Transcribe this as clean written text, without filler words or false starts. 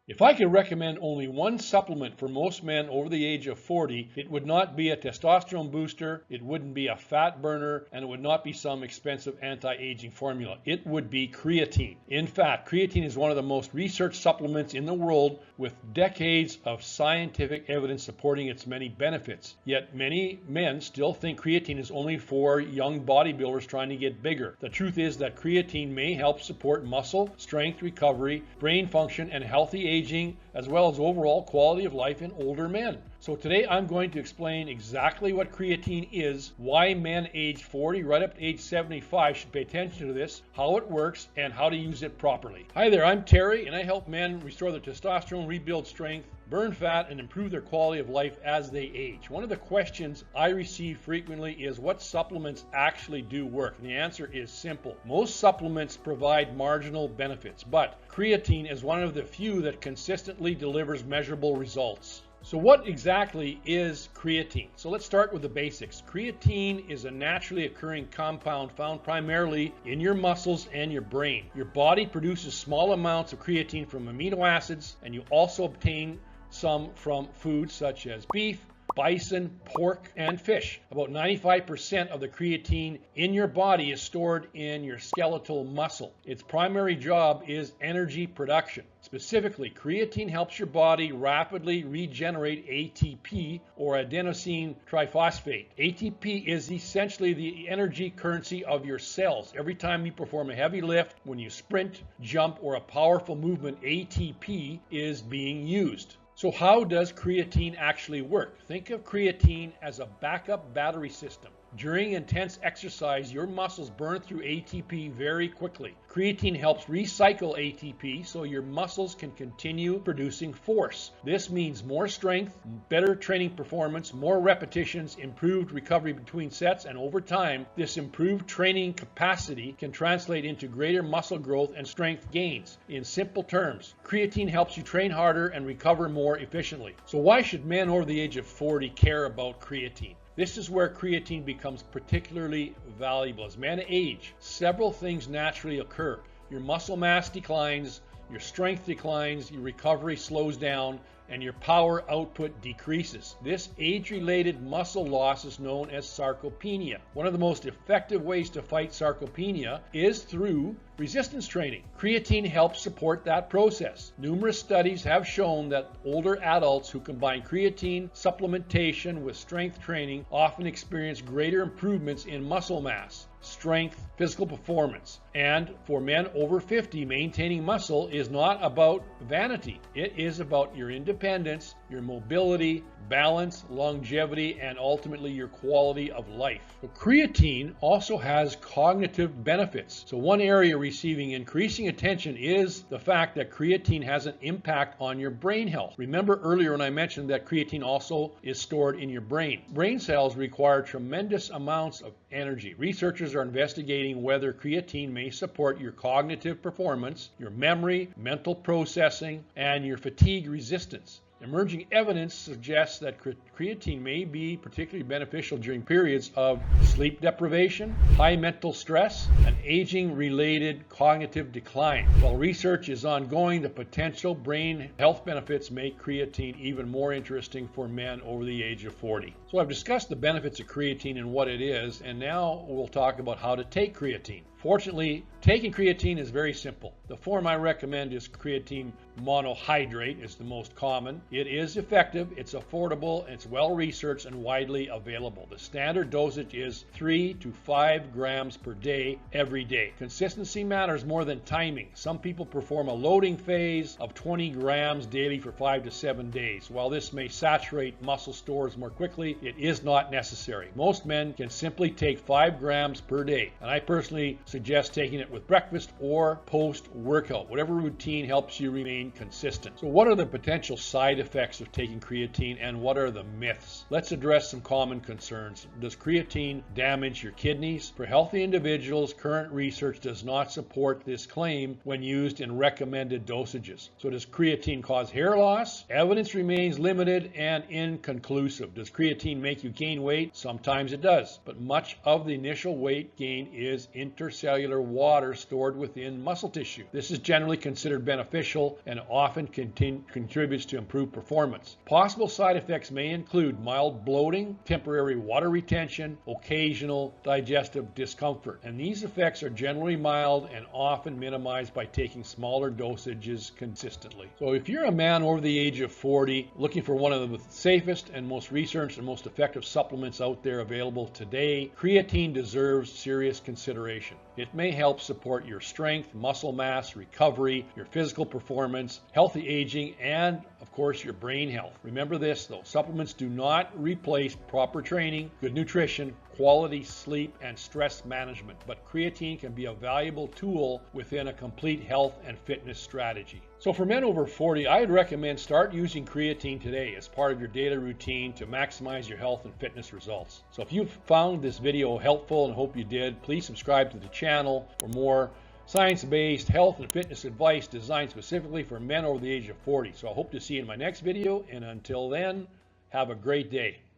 If I could recommend only one supplement for most men over the age of 40, it would not be a testosterone booster, it wouldn't be a fat burner, and it would not be some expensive anti-aging formula. It would be creatine. In fact, creatine is one of the most researched supplements in the world with decades of scientific evidence supporting its many benefits. Yet many men still think creatine is only for young bodybuilders trying to get bigger. The truth is that creatine may help support muscle, strength recovery, brain function, and healthy aging, as well as overall quality of life in older men. So today I'm going to explain exactly what creatine is, why men age 40 right up to age 75 should pay attention to this, how it works, and how to use it properly. Hi there, I'm Terry, and I help men restore their testosterone, rebuild strength, burn fat, and improve their quality of life as they age. One of the questions I receive frequently is what supplements actually do work? And the answer is simple. Most supplements provide marginal benefits, but creatine is one of the few that consistently delivers measurable results. So what exactly is creatine? So let's start with the basics. Creatine is a naturally occurring compound found primarily in your muscles and your brain. Your body produces small amounts of creatine from amino acids, and you also obtain some from foods such as beef, bison, pork, and fish. About 95% of the creatine in your body is stored in your skeletal muscle. Its primary job is energy production. Specifically, creatine helps your body rapidly regenerate ATP, or adenosine triphosphate. ATP is essentially the energy currency of your cells. Every time you perform a heavy lift, when you sprint, jump, or a powerful movement, ATP is being used. So how does creatine actually work? Think of creatine as a backup battery system. During intense exercise, your muscles burn through ATP very quickly. Creatine helps recycle ATP so your muscles can continue producing force. This means more strength, better training performance, more repetitions, improved recovery between sets, and over time, this improved training capacity can translate into greater muscle growth and strength gains. In simple terms, creatine helps you train harder and recover more efficiently. So why should men over the age of 40 care about creatine? This is where creatine becomes particularly valuable. As men age, several things naturally occur. Your muscle mass declines, your strength declines, your recovery slows down, and your power output decreases. This age-related muscle loss is known as sarcopenia. One of the most effective ways to fight sarcopenia is through resistance training. Creatine helps support that process. Numerous studies have shown that older adults who combine creatine supplementation with strength training often experience greater improvements in muscle mass, strength, physical performance. And for men over 50, maintaining muscle is not about vanity. It is about your independence, your mobility, balance, longevity, and ultimately your quality of life. But creatine also has cognitive benefits. So one area receiving increasing attention is the fact that creatine has an impact on your brain health. Remember earlier when I mentioned that creatine also is stored in your brain. Brain cells require tremendous amounts of energy. Researchers are investigating whether creatine may support your cognitive performance, your memory, mental processing, and your fatigue resistance. Emerging evidence suggests that creatine may be particularly beneficial during periods of sleep deprivation, high mental stress, and aging-related cognitive decline. While research is ongoing, the potential brain health benefits make creatine even more interesting for men over the age of 40. So I've discussed the benefits of creatine and what it is, and now we'll talk about how to take creatine. Fortunately, taking creatine is very simple. The form I recommend is creatine monohydrate. It's the most common. It is effective, it's affordable, and it's well researched and widely available. The standard dosage is 3 to 5 grams per day, every day. Consistency matters more than timing. Some people perform a loading phase of 20 grams daily for 5 to 7 days. While this may saturate muscle stores more quickly, it is not necessary. Most men can simply take 5 grams per day, and I personally suggest taking it with breakfast or post-workout. Whatever routine helps you remain consistent. So what are the potential side effects of taking creatine, and what are the myths? Let's address some common concerns. Does creatine damage your kidneys? For healthy individuals, current research does not support this claim when used in recommended dosages. So does creatine cause hair loss? Evidence remains limited and inconclusive. Does creatine make you gain weight? Sometimes it does, but much of the initial weight gain is intercellular water stored within muscle tissue. This is generally considered beneficial and often contributes to improved performance. Possible side effects may include mild bloating, temporary water retention, occasional digestive discomfort, and these effects are generally mild and often minimized by taking smaller dosages consistently. So if you're a man over the age of 40 looking for one of the safest and most researched and most effective supplements out there available today, creatine deserves serious consideration. It may help support your strength, muscle mass, recovery, your physical performance, healthy aging, and of course your brain health. Remember this though, supplements do not replace proper training, good nutrition, quality sleep, and stress management, but creatine can be a valuable tool within a complete health and fitness strategy. So for men over 40, I would recommend start using creatine today as part of your daily routine to maximize your health and fitness results. So if you found this video helpful, and hope you did, please subscribe to the channel for more science-based health and fitness advice designed specifically for men over the age of 40. So I hope to see you in my next video, and until then, have a great day.